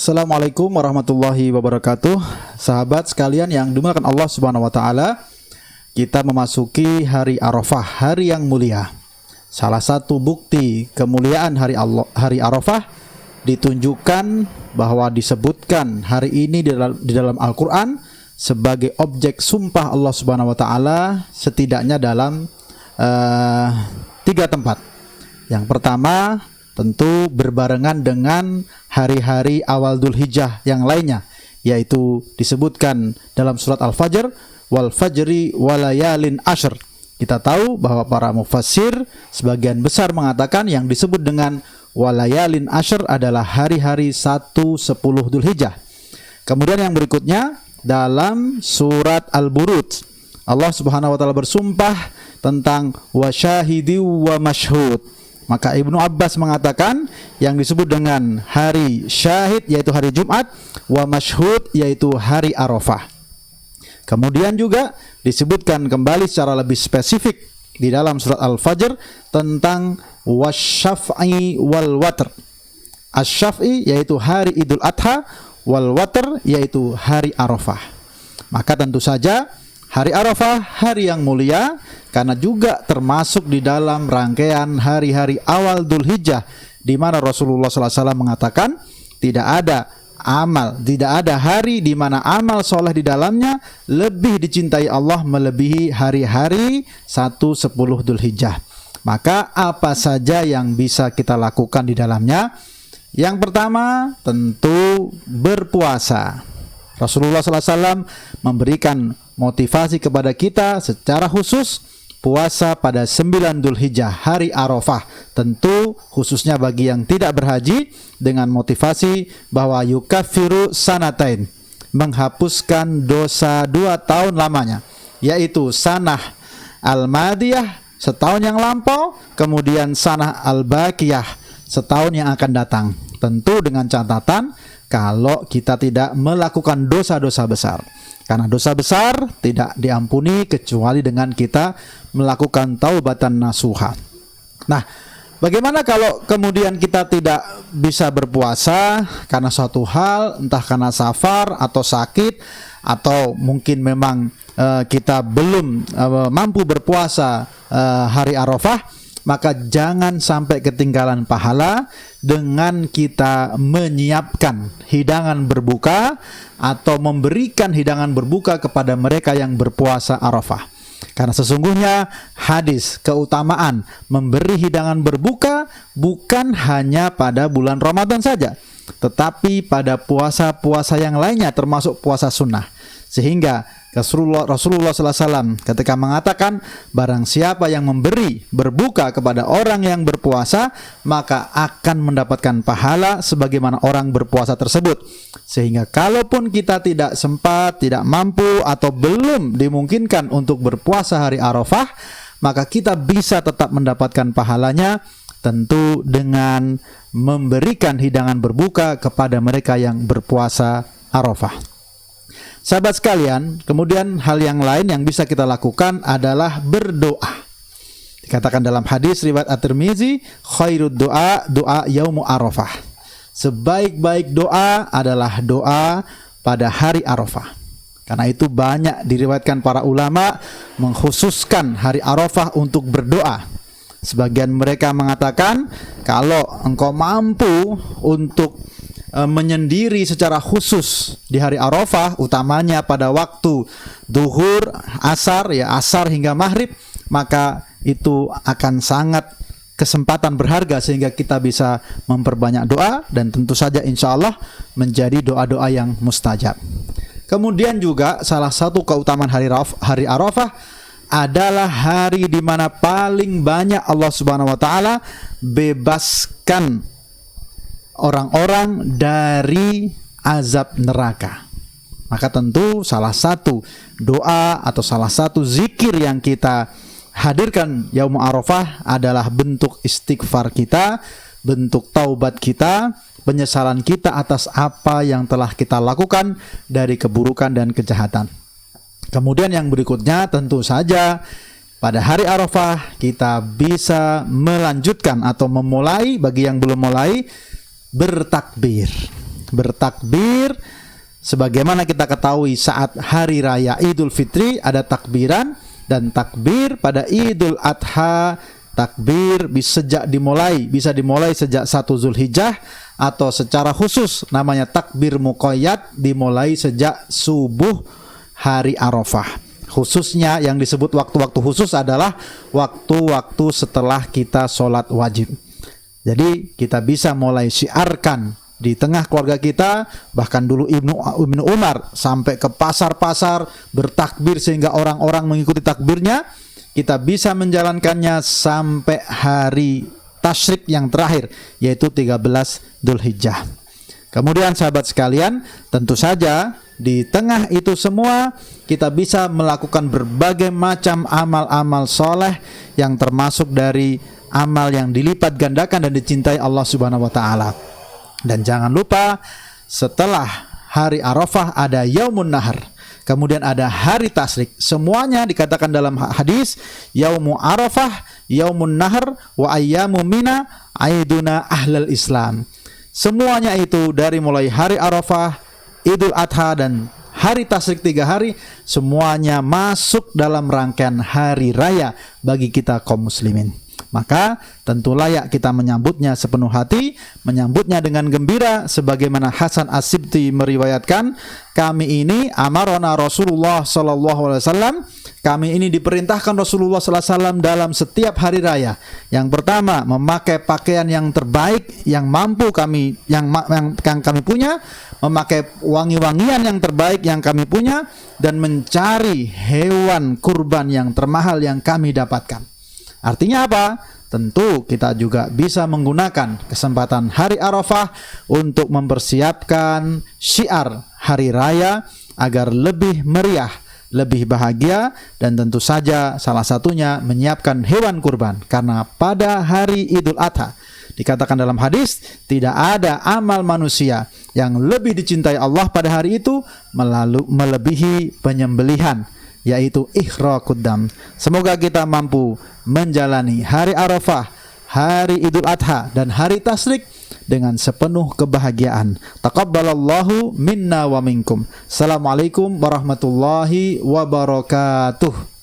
Assalamualaikum warahmatullahi wabarakatuh. Sahabat sekalian yang dimuliakan Allah Subhanahu wa taala, kita memasuki hari Arafah, hari yang mulia. Salah satu bukti kemuliaan hari Arafah ditunjukkan bahwa disebutkan hari ini di dalam Al-Qur'an sebagai objek sumpah Allah Subhanahu wa taala setidaknya dalam 3 tempat. Yang pertama tentu berbarengan dengan hari-hari awal Dzulhijjah yang lainnya, yaitu disebutkan dalam surat Al-Fajr, wal fajri walayalin ashr. Kita tahu bahwa para mufassir sebagian besar mengatakan yang disebut dengan walayalin ashr adalah hari-hari 1-10 Dzulhijjah. Kemudian yang berikutnya dalam surat Al-Buruj, Allah Subhanahu wa taala bersumpah tentang wasyahidi wa mashhud. Maka Ibnu Abbas mengatakan yang disebut dengan hari syahid yaitu hari Jumat, wa mashhud yaitu hari Arafah. Kemudian juga disebutkan kembali secara lebih spesifik di dalam surat Al-Fajr tentang wasyaf'i wal watr. Asy-syaf'i yaitu hari Idul Adha, wal watr yaitu hari Arafah. Maka tentu saja hari Arafah hari yang mulia karena juga termasuk di dalam rangkaian hari-hari awal Dzulhijjah, di mana Rasulullah SAW mengatakan tidak ada hari di mana amal soleh di dalamnya lebih dicintai Allah melebihi hari-hari 1-10 Dzulhijjah. Maka apa saja yang bisa kita lakukan di dalamnya? Yang pertama tentu berpuasa. Rasulullah SAW memberikan motivasi kepada kita secara khusus puasa pada 9 Dzulhijjah, hari Arafah. Tentu khususnya bagi yang tidak berhaji dengan motivasi bahwa yukaffiru sanatain, menghapuskan dosa 2 tahun lamanya, yaitu sanah al-madiyah, setahun yang lampau, kemudian sanah al-baqiyah, setahun yang akan datang. Tentu dengan catatan kalau kita tidak melakukan dosa-dosa besar. Karena dosa besar tidak diampuni kecuali dengan kita melakukan taubatan nasuha. Nah, bagaimana kalau kemudian kita tidak bisa berpuasa karena suatu hal, entah karena safar atau sakit, atau mungkin memang kita belum mampu berpuasa hari Arafah? Maka jangan sampai ketinggalan pahala dengan kita menyiapkan hidangan berbuka atau memberikan hidangan berbuka kepada mereka yang berpuasa Arafah. Karena sesungguhnya hadis keutamaan memberi hidangan berbuka bukan hanya pada bulan Ramadan saja, tetapi pada puasa-puasa yang lainnya termasuk puasa sunnah. Sehingga Rasulullah SAW ketika mengatakan barang siapa yang memberi berbuka kepada orang yang berpuasa maka akan mendapatkan pahala sebagaimana orang berpuasa tersebut. Sehingga kalaupun kita tidak sempat, tidak mampu atau belum dimungkinkan untuk berpuasa hari Arafah, maka kita bisa tetap mendapatkan pahalanya tentu dengan memberikan hidangan berbuka kepada mereka yang berpuasa Arafah. Sahabat sekalian, kemudian hal yang lain yang bisa kita lakukan adalah berdoa. Dikatakan dalam hadis riwayat At-Tirmizi, khairud doa yaumu Arafah. Sebaik-baik doa adalah doa pada hari Arafah. Karena itu banyak diriwayatkan para ulama mengkhususkan hari Arafah untuk berdoa. Sebagian mereka mengatakan kalau engkau mampu untuk menyendiri secara khusus di hari Arafah, utamanya pada waktu duhur, asar hingga maghrib, maka itu akan sangat kesempatan berharga sehingga kita bisa memperbanyak doa dan tentu saja insya Allah menjadi doa-doa yang mustajab. Kemudian juga salah satu keutamaan hari Arafah adalah hari di mana paling banyak Allah Subhanahu wa taala bebaskan orang-orang dari azab neraka. Maka tentu salah satu doa atau salah satu zikir yang kita hadirkan yaum Arafah adalah bentuk istighfar kita, bentuk taubat kita, penyesalan kita atas apa yang telah kita lakukan dari keburukan dan kejahatan. Kemudian yang berikutnya tentu saja pada hari Arafah kita bisa melanjutkan atau memulai bagi yang belum mulai bertakbir. bertakbir. Sebagaimana kita ketahui saat hari raya Idul Fitri ada takbiran, dan takbir pada Idul Adha, takbir bisa dimulai sejak 1 Zulhijjah, atau secara khusus namanya takbir muqayyad dimulai sejak subuh hari Arafah. Khususnya yang disebut waktu-waktu khusus adalah waktu-waktu setelah kita sholat wajib. Jadi kita bisa mulai syiarkan di tengah keluarga kita, bahkan dulu Ibnu Umar sampai ke pasar-pasar bertakbir sehingga orang-orang mengikuti takbirnya. Kita bisa menjalankannya sampai hari tasyrik yang terakhir, yaitu 13 Dzulhijjah. Kemudian sahabat sekalian, tentu saja di tengah itu semua kita bisa melakukan berbagai macam amal-amal soleh yang termasuk dari amal yang dilipat gandakan dan dicintai Allah Subhanahu wa taala. Dan jangan lupa, setelah hari Arafah ada Yaumun Nahar, kemudian ada hari Tasyrik. Semuanya dikatakan dalam hadis, Yaumu Arafah, Yaumun Nahar, wa ayyamu mina aiduna ahlal Islam. Semuanya itu dari mulai hari Arafah, Idul Adha, dan hari Tasyrik 3 hari, semuanya masuk dalam rangkaian hari raya bagi kita kaum muslimin. Maka tentu layak kita menyambutnya sepenuh hati, menyambutnya dengan gembira, sebagaimana Hasan As-Sibti meriwayatkan, kami ini amarona Rasulullah sallallahu alaihi wasallam, kami ini diperintahkan Rasulullah sallallahu alaihi wasallam dalam setiap hari raya. Yang pertama, memakai pakaian yang terbaik yang mampu kami yang kami punya, memakai wangi-wangian yang terbaik yang kami punya, dan mencari hewan kurban yang termahal yang kami dapatkan. Artinya apa? Tentu kita juga bisa menggunakan kesempatan hari Arafah untuk mempersiapkan syiar hari raya agar lebih meriah, lebih bahagia, dan tentu saja salah satunya menyiapkan hewan kurban. Karena pada hari Idul Adha dikatakan dalam hadis, tidak ada amal manusia yang lebih dicintai Allah pada hari itu melebihi penyembelihan, yaitu ihraqud dam. Semoga kita mampu menjalani hari Arafah, hari Idul Adha, dan hari Tasyrik dengan sepenuh kebahagiaan. Taqabbalallahu minna wa minkum. Assalamualaikum warahmatullahi wabarakatuh.